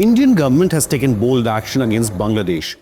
Indian government has taken bold action against Bangladesh.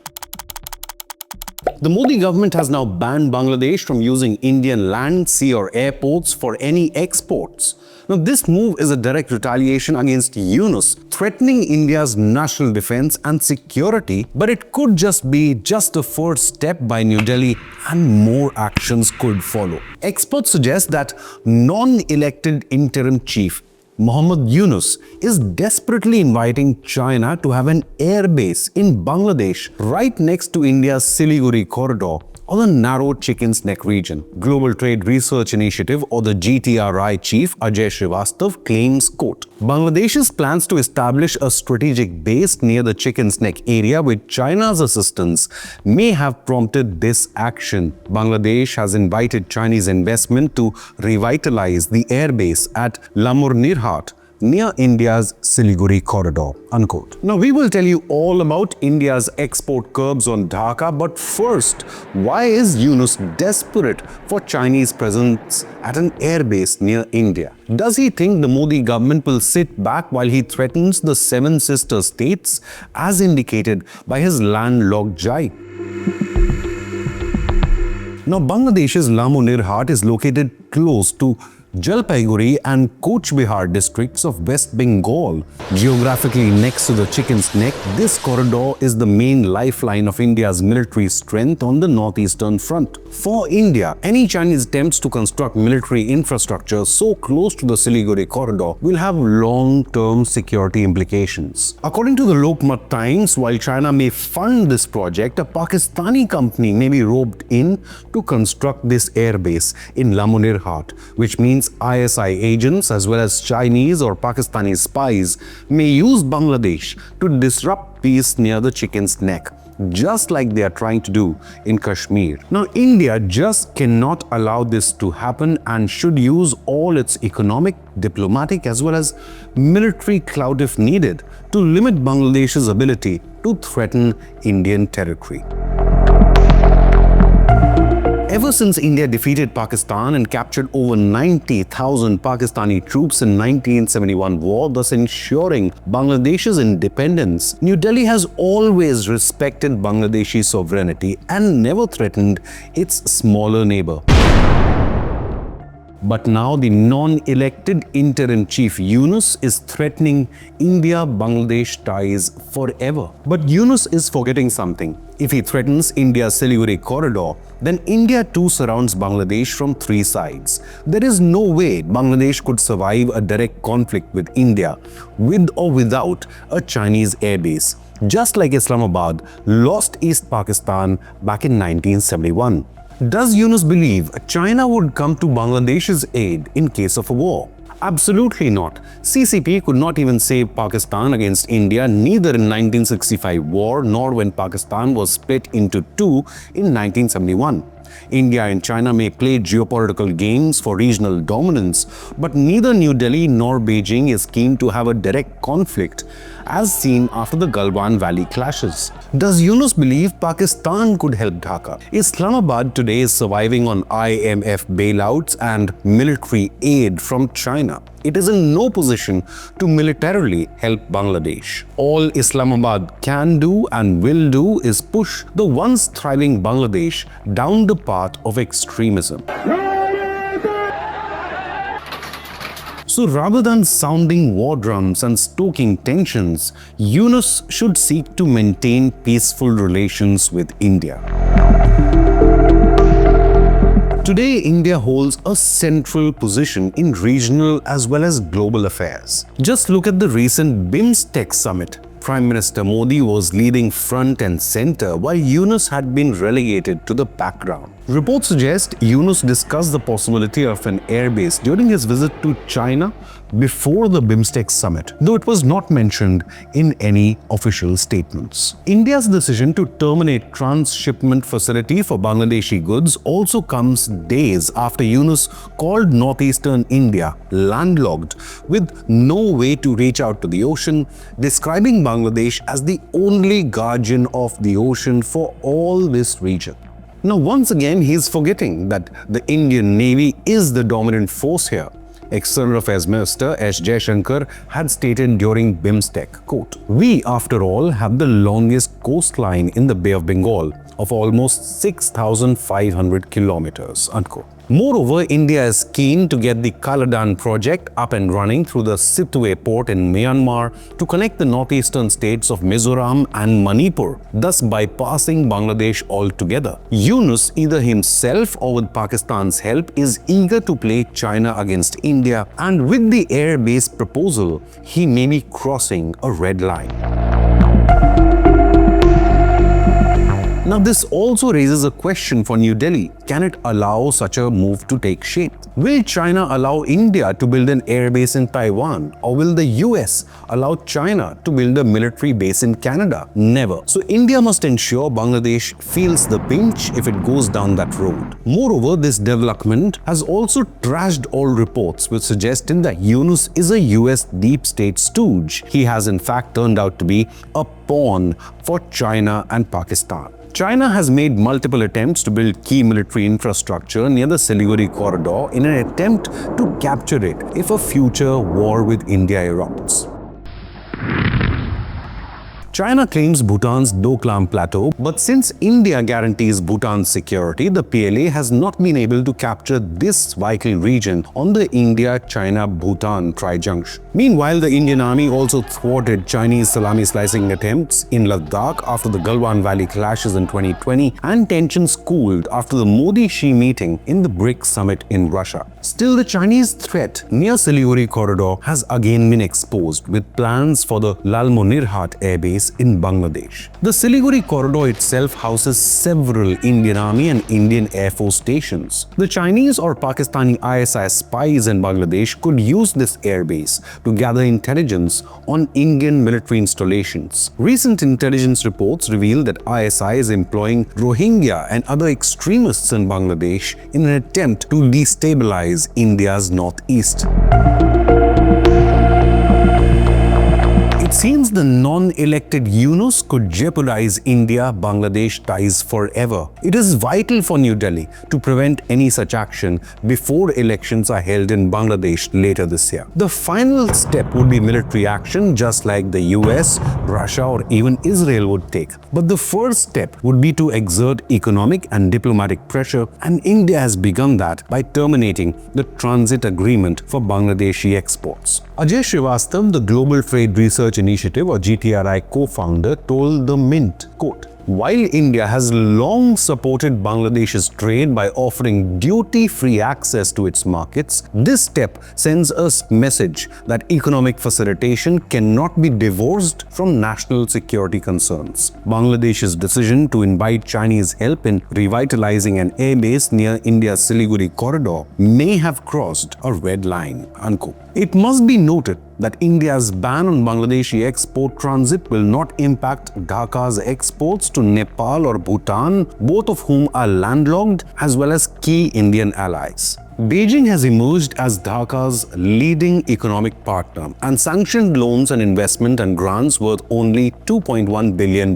The Modi government has now banned Bangladesh from using Indian land, sea or airports for any exports. Now, this move is a direct retaliation against Yunus, threatening India's national defense and security, but it could just be a first step by New Delhi and more actions could follow. Experts suggest that non-elected interim chief Mohammad Yunus is desperately inviting China to have an airbase in Bangladesh right next to India's Siliguri Corridor or the narrow Chicken's Neck region. Global Trade Research Initiative or the GTRI chief Ajay Srivastav claims, quote, Bangladesh's plans to establish a strategic base near the Chicken's Neck area with China's assistance may have prompted this action. Bangladesh has invited Chinese investment to revitalize the airbase at Lalmonirhat near India's Siliguri Corridor, unquote. Now, we will tell you all about India's export curbs on Dhaka, but first, why is Yunus desperate for Chinese presence at an airbase near India? Does he think the Modi government will sit back while he threatens the seven sister states, as indicated by his landlocked jibe? Now, Bangladesh's Lalmonirhat is located close to Jalpaiguri and Coach Bihar districts of West Bengal. Geographically next to the Chicken's Neck, this corridor is the main lifeline of India's military strength on the northeastern front. For India, any Chinese attempts to construct military infrastructure so close to the Siliguri corridor will have long-term security implications. According to the Lokmat Times, while China may fund this project, a Pakistani company may be roped in to construct this airbase in Lalmonirhat, which means ISI agents as well as Chinese or Pakistani spies may use Bangladesh to disrupt peace near the Chicken's Neck, just like they are trying to do in Kashmir. Now, India just cannot allow this to happen and should use all its economic, diplomatic as well as military clout if needed to limit Bangladesh's ability to threaten Indian territory. Ever since India defeated Pakistan and captured over 90,000 Pakistani troops in 1971 war, thus ensuring Bangladesh's independence, New Delhi has always respected Bangladeshi sovereignty and never threatened its smaller neighbor. But now the non-elected interim chief Yunus is threatening India-Bangladesh ties forever. But Yunus is forgetting something. If he threatens India's Siliguri corridor, then India too surrounds Bangladesh from three sides. There is no way Bangladesh could survive a direct conflict with India, with or without a Chinese airbase, just like Islamabad lost East Pakistan back in 1971. Does Yunus believe China would come to Bangladesh's aid in case of a war? Absolutely not. CCP could not even save Pakistan against India, neither in 1965 war nor when Pakistan was split into two in 1971. India and China may play geopolitical games for regional dominance, but neither New Delhi nor Beijing is keen to have a direct conflict, as seen after the Galwan Valley clashes. Does Yunus believe Pakistan could help Dhaka? Islamabad today is surviving on IMF bailouts and military aid from China. It is in no position to militarily help Bangladesh. All Islamabad can do and will do is push the once thriving Bangladesh down the path of extremism. So rather than sounding war drums and stoking tensions, Yunus should seek to maintain peaceful relations with India. Today, India holds a central position in regional as well as global affairs. Just look at the recent BIMSTEC summit. Prime Minister Modi was leading front and center while Yunus had been relegated to the background. Reports suggest Yunus discussed the possibility of an airbase during his visit to China before the BIMSTEC summit, though it was not mentioned in any official statements. India's decision to terminate transshipment facility for Bangladeshi goods also comes days after Yunus called northeastern India landlocked with no way to reach out to the ocean, describing Bangladesh as the only guardian of the ocean for all this region. Now, once again, he is forgetting that the Indian Navy is the dominant force here. External Affairs Minister S. Jaishankar had stated during BIMSTEC, quote, "We, after all, have the longest coastline in the Bay of Bengal of almost 6,500 kilometers," unquote. Moreover, India is keen to get the Kaladan project up and running through the Sitwe port in Myanmar to connect the northeastern states of Mizoram and Manipur, thus bypassing Bangladesh altogether. Yunus, either himself or with Pakistan's help, is eager to play China against India, and with the airbase proposal, he may be crossing a red line. Now, this also raises a question for New Delhi. Can it allow such a move to take shape? Will China allow India to build an airbase in Taiwan? Or will the US allow China to build a military base in Canada? Never. So India must ensure Bangladesh feels the pinch if it goes down that road. Moreover, this development has also trashed all reports which suggested that Yunus is a US deep state stooge. He has in fact turned out to be a pawn for China and Pakistan. China has made multiple attempts to build key military infrastructure near the Siliguri Corridor in an attempt to capture it if a future war with India erupts. China claims Bhutan's Doklam Plateau, but since India guarantees Bhutan's security, the PLA has not been able to capture this vital region on the India-China-Bhutan tri-junction. Meanwhile, the Indian Army also thwarted Chinese salami-slicing attempts in Ladakh after the Galwan Valley clashes in 2020, and tensions cooled after the Modi-Xi meeting in the BRICS summit in Russia. Still, the Chinese threat near Siliguri Corridor has again been exposed, with plans for the Lalmonirhat airbase in Bangladesh. The Siliguri Corridor itself houses several Indian Army and Indian Air Force stations. The Chinese or Pakistani ISI spies in Bangladesh could use this airbase to gather intelligence on Indian military installations. Recent intelligence reports reveal that ISI is employing Rohingya and other extremists in Bangladesh in an attempt to destabilize India's northeast. It seems the non-elected Yunus could jeopardize India-Bangladesh ties forever. It is vital for New Delhi to prevent any such action before elections are held in Bangladesh later this year. The final step would be military action, just like the US, Russia, or even Israel would take. But the first step would be to exert economic and diplomatic pressure, and India has begun that by terminating the transit agreement for Bangladeshi exports. Ajay Srivastav, the Global Trade Research Initiative or GTRI co-founder, told the Mint, quote, "While India has long supported Bangladesh's trade by offering duty-free access to its markets, this step sends a message that economic facilitation cannot be divorced from national security concerns. Bangladesh's decision to invite Chinese help in revitalizing an airbase near India's Siliguri corridor may have crossed a red line," unquote. It must be noted that India's ban on Bangladeshi export transit will not impact Dhaka's exports to Nepal or Bhutan, both of whom are landlocked, as well as key Indian allies. Beijing has emerged as Dhaka's leading economic partner and sanctioned loans and investment and grants worth only $2.1 billion.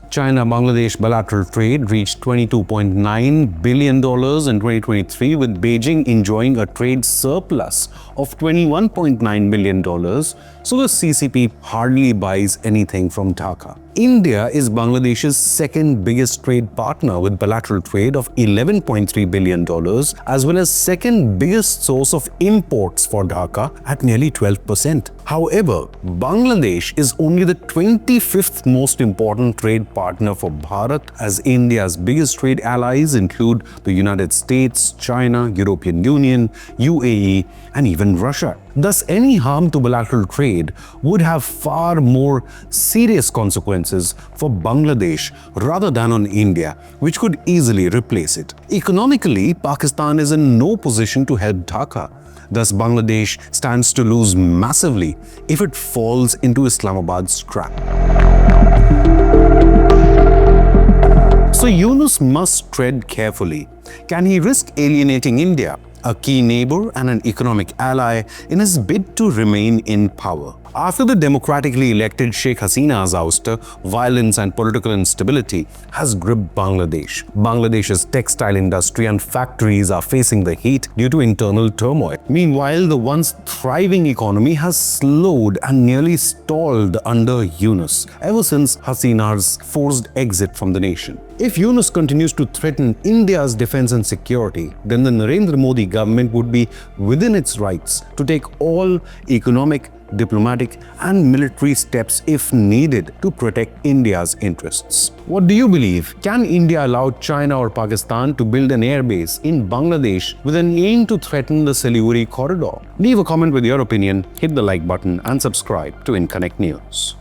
China-Bangladesh bilateral trade reached $22.9 billion in 2023, with Beijing enjoying a trade surplus of $21.9 billion, so the CCP hardly buys anything from Dhaka. India is Bangladesh's second biggest trade partner with bilateral trade of $11.3 billion, as well as second biggest source of imports for Dhaka at nearly 12%. However, Bangladesh is only the 25th most important trade partner for Bharat, as India's biggest trade allies include the United States, China, European Union, UAE, and even Russia. Thus, any harm to bilateral trade would have far more serious consequences for Bangladesh rather than on India, which could easily replace it. Economically, Pakistan is in no position to help Dhaka. Thus, Bangladesh stands to lose massively if it falls into Islamabad's trap. So Yunus must tread carefully. Can he risk alienating India, a key neighbor and an economic ally, in his bid to remain in power? After the democratically elected Sheikh Hasina's ouster, violence and political instability has gripped Bangladesh. Bangladesh's textile industry and factories are facing the heat due to internal turmoil. Meanwhile, the once thriving economy has slowed and nearly stalled under Yunus ever since Hasina's forced exit from the nation. If Yunus continues to threaten India's defense and security, then the Narendra Modi government would be within its rights to take all economic, diplomatic and military steps if needed to protect India's interests. What do you believe? Can India allow China or Pakistan to build an airbase in Bangladesh with an aim to threaten the Siliguri Corridor? Leave a comment with your opinion, hit the like button and subscribe to Inconnect News.